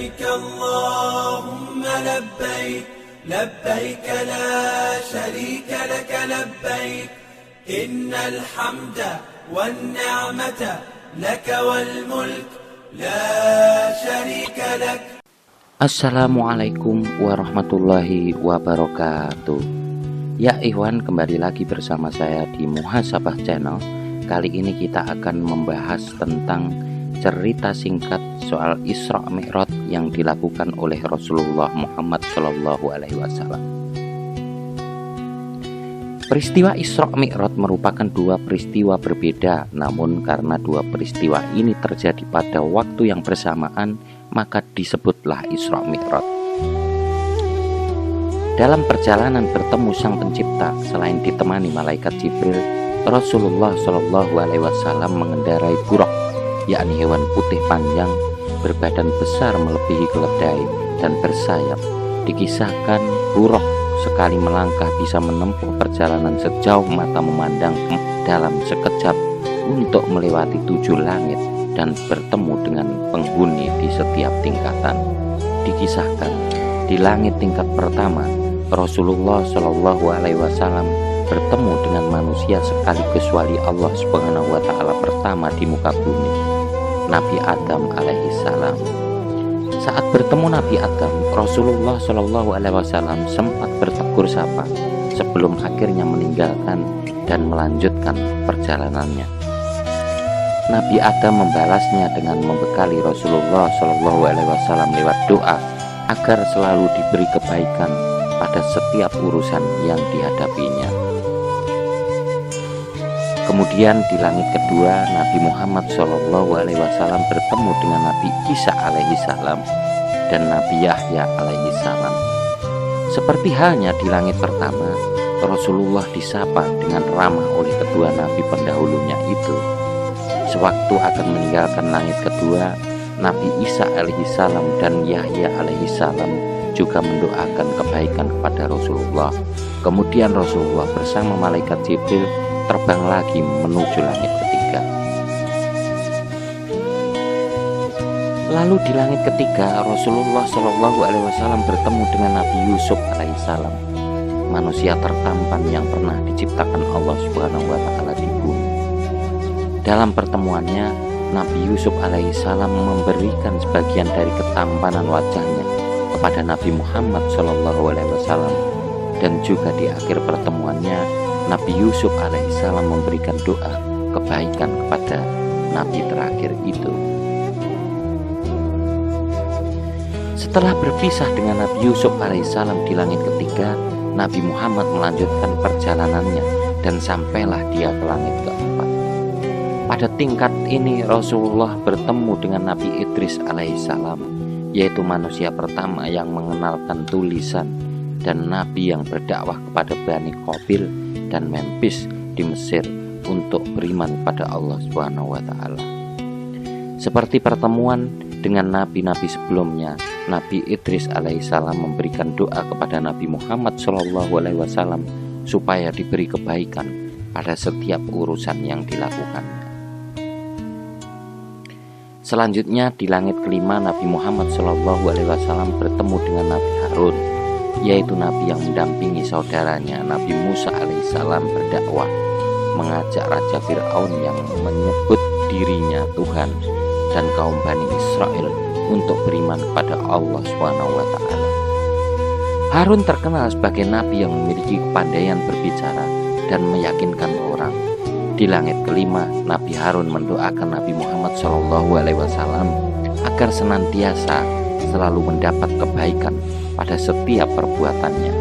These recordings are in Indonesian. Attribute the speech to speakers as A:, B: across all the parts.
A: لبيك اللهم لبيك لبيك لا شريك لك لبيك إن الحمد والنعمة لك والملك لا شريك لك.
B: Assalamualaikum warahmatullahi wabarakatuh. Ya Ikhwan, kembali lagi bersama saya di Muhasabah Channel. Kali ini kita akan membahas tentang cerita singkat soal Isra Mi'raj yang dilakukan oleh Rasulullah Muhammad SAW. Peristiwa Isra Mi'raj merupakan dua peristiwa berbeda, namun karena dua peristiwa ini terjadi pada waktu yang bersamaan, maka disebutlah Isra Mi'raj. Dalam perjalanan bertemu Sang Pencipta, selain ditemani malaikat Jibril, Rasulullah SAW mengendarai buraq, yakni hewan putih panjang berbadan besar melebihi keledai dan bersayap. Dikisahkan buraq sekali melangkah bisa menempuh perjalanan sejauh mata memandang dalam sekejap untuk melewati 7 langit dan bertemu dengan penghuni di setiap tingkatan. Dikisahkan di langit tingkat pertama, Rasulullah SAW bertemu dengan manusia sekaligus wali Allah Subhanahu wa Ta'ala pertama di muka bumi, Nabi Adam alaihissalam. Saat bertemu Nabi Adam, Rasulullah SAW sempat bertegur sapa sebelum akhirnya meninggalkan dan melanjutkan perjalanannya. Nabi Adam membalasnya dengan membekali Rasulullah SAW lewat doa agar selalu diberi kebaikan pada setiap urusan yang dihadapinya. Kemudian di langit kedua, Nabi Muhammad SAW bertemu dengan Nabi Isa alaihissalam dan Nabi Yahya alaihissalam. Seperti halnya di langit pertama, Rasulullah disapa dengan ramah oleh kedua Nabi pendahulunya itu. Sewaktu akan meninggalkan langit kedua, Nabi Isa alaihissalam dan Yahya alaihissalam juga mendoakan kebaikan kepada Rasulullah. Kemudian Rasulullah bersama malaikat Jibril terbang lagi menuju langit ketiga. Lalu di langit ketiga, Rasulullah SAW bertemu dengan Nabi Yusuf alaihissalam, manusia tertampan yang pernah diciptakan Allah Subhanahu wa Ta'ala di bumi. Dalam pertemuannya, Nabi Yusuf alaihissalam memberikan sebagian dari ketampanan wajahnya kepada Nabi Muhammad SAW, dan juga di akhir pertemuannya Nabi Yusuf alaihissalam memberikan doa kebaikan kepada Nabi terakhir itu. Setelah berpisah dengan Nabi Yusuf alaihissalam di langit ketiga, Nabi Muhammad melanjutkan perjalanannya dan sampailah dia ke langit keempat. Pada tingkat ini Rasulullah bertemu dengan Nabi Idris alaihissalam, yaitu manusia pertama yang mengenalkan tulisan dan Nabi yang berdakwah kepada Bani Qabil dan Memphis di Mesir untuk beriman pada Allah Subhanahu wa Ta'ala. Seperti pertemuan dengan nabi-nabi sebelumnya, Nabi Idris alaihissalam memberikan doa kepada Nabi Muhammad SAW supaya diberi kebaikan pada setiap urusan yang dilakukannya. Selanjutnya di langit kelima, Nabi Muhammad SAW bertemu dengan Nabi Harun, yaitu Nabi yang mendampingi saudaranya Nabi Musa alaihissalam berdakwah, mengajak Raja Fir'aun yang menyebut dirinya Tuhan dan kaum Bani Israel untuk beriman kepada Allah Subhanahu wa Ta'ala. Harun terkenal sebagai Nabi yang memiliki kepandaian berbicara dan meyakinkan orang. Di langit kelima, Nabi Harun mendoakan Nabi Muhammad SAW agar senantiasa selalu mendapat kebaikan pada setiap perbuatannya.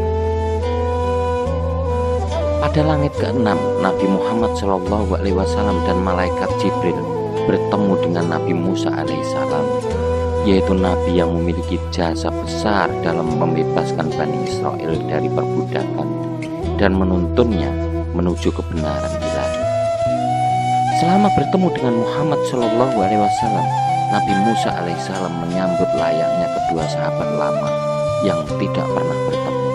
B: Pada langit keenam, Nabi Muhammad SAW dan malaikat Jibril bertemu dengan Nabi Musa alaihissalam, yaitu Nabi yang memiliki jasa besar dalam membebaskan Bani Israel dari perbudakan dan menuntunnya menuju kebenaran ilahi. Selama bertemu dengan Muhammad SAW, Nabi Musa alaihissalam menyambut layaknya kedua sahabat lama yang tidak pernah bertemu.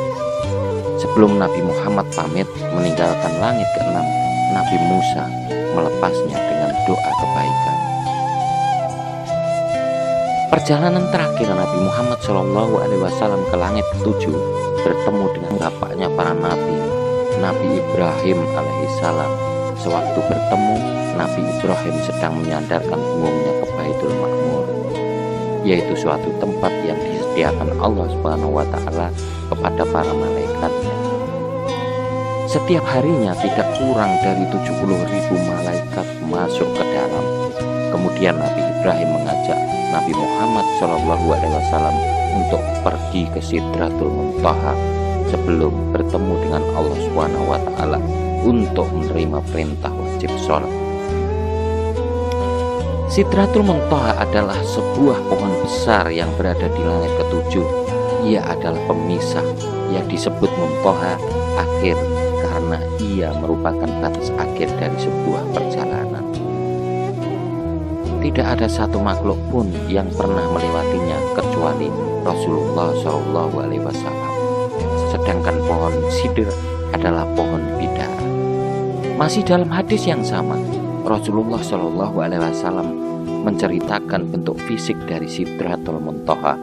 B: Sebelum Nabi Muhammad pamit meninggalkan langit keenam, Nabi Musa melepasnya dengan doa kebaikan. Perjalanan terakhir Nabi Muhammad SAW ke langit ketujuh bertemu dengan bapaknya para nabi, Nabi Ibrahim alaihissalam. Sewaktu bertemu, Nabi Ibrahim sedang menyandarkan punggungnya ke Baitul Ma'mur, yaitu suatu tempat yang disediakan Allah Subhanahu wa Ta'ala kepada para malaikatnya. Setiap harinya tidak kurang dari 70.000 malaikat masuk ke dalam. Kemudian Nabi Ibrahim mengajak Nabi Muhammad SAW untuk pergi ke Sidratul Muntaha sebelum bertemu dengan Allah Subhanahu wa Ta'ala untuk menerima perintah wajib sholat. Sidratul Muntaha adalah sebuah pohon besar yang berada di langit ketujuh. Ia adalah pemisah yang disebut Muntaha, akhir, karena ia merupakan batas akhir dari sebuah perjalanan. Tidak ada satu makhluk pun yang pernah melewatinya kecuali Rasulullah SAW. Sedangkan pohon sidr adalah pohon bid'ah. Masih dalam hadis yang sama, Rasulullah SAW menceritakan bentuk fisik dari Sidratul Muntaha,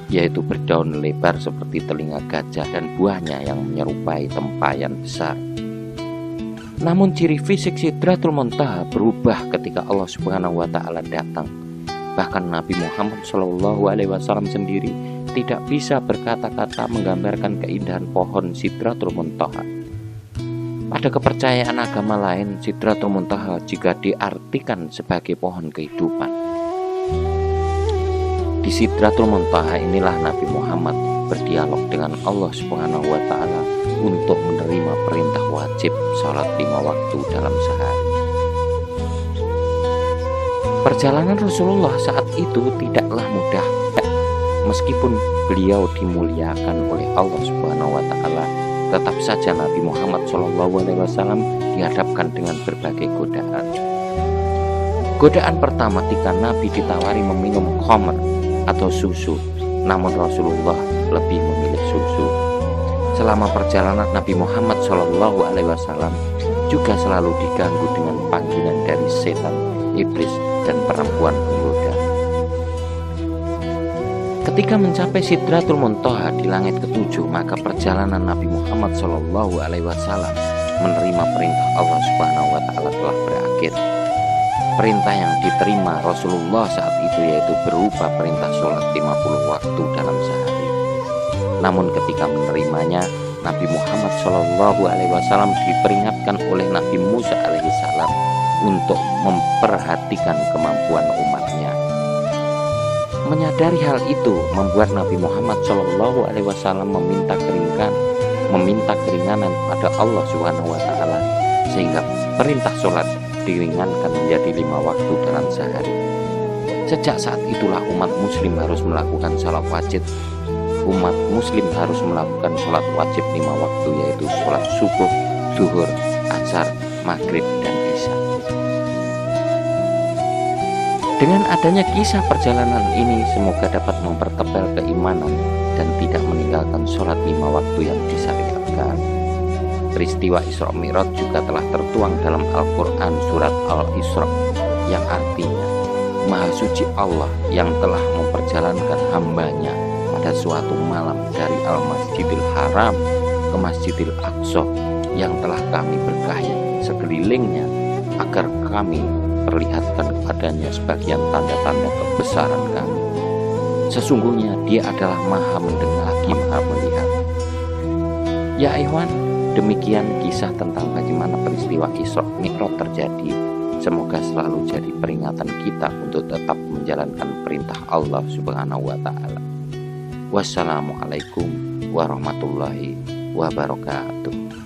B: yaitu berdaun lebar seperti telinga gajah dan buahnya yang menyerupai tempayan besar. Namun ciri fisik Sidratul Muntaha berubah ketika Allah Subhanahu wa Ta'ala datang. Bahkan Nabi Muhammad SAW sendiri tidak bisa berkata-kata menggambarkan keindahan pohon Sidratul Muntaha. Pada kepercayaan agama lain, Sidratul Muntaha jika diartikan sebagai pohon kehidupan. Di Sidratul Muntaha inilah Nabi Muhammad berdialog dengan Allah Subhanahu wa Ta'ala untuk menerima perintah wajib sholat 5 waktu dalam sehari. Perjalanan Rasulullah saat itu tidaklah mudah. Meskipun beliau dimuliakan oleh Allah Subhanahu wa Ta'ala, tetap saja Nabi Muhammad SAW dihadapkan dengan berbagai godaan. Godaan pertama ketika Nabi ditawari meminum khamr atau susu, namun Rasulullah lebih memilih susu. Selama perjalanan Nabi Muhammad SAW juga selalu diganggu dengan panggilan dari setan, iblis, dan perempuan penggoda. Ketika mencapai Sidratul Muntaha di langit ketujuh, maka perjalanan Nabi Muhammad SAW menerima perintah Allah Subhanahu wa Ta'ala telah berakhir. Perintah yang diterima Rasulullah saat itu yaitu berupa perintah sholat 50 waktu dalam sehari. Namun ketika menerimanya, Nabi Muhammad SAW diperingatkan oleh Nabi Musa alaihissalam untuk memperhatikan kemampuan umatnya. Menyadari hal itu membuat Nabi Muhammad SAW meminta keringanan pada Allah Subhanahu wa Ta'ala, sehingga perintah sholat diringankan menjadi 5 waktu dalam sehari. Sejak saat itulah umat muslim harus melakukan sholat wajib. Umat muslim harus melakukan sholat wajib 5 waktu, yaitu sholat subuh, zuhur, asar, maghrib, dan isya. Dengan adanya kisah perjalanan ini, semoga dapat mempertebal keimanan dan tidak meninggalkan sholat 5 waktu yang disyariatkan. Peristiwa Isra Mi'raj juga telah tertuang dalam Al-Quran surat Al-Isra, yang artinya Maha Suci Allah yang telah memperjalankan hambanya pada suatu malam dari Al-Masjidil Haram ke Masjidil Aqsa yang telah kami berkahi sekelilingnya, agar kami perlihatkan kepadanya sebagian tanda-tanda kebesaran kami. Sesungguhnya Dia adalah Maha mendengar lagi Maha melihat. Ya ikhwan, demikian kisah tentang bagaimana peristiwa Isra Mi'raj terjadi. Semoga selalu jadi peringatan kita untuk tetap menjalankan perintah Allah Subhanahu wa Ta'ala. Wassalamualaikum warahmatullahi wabarakatuh.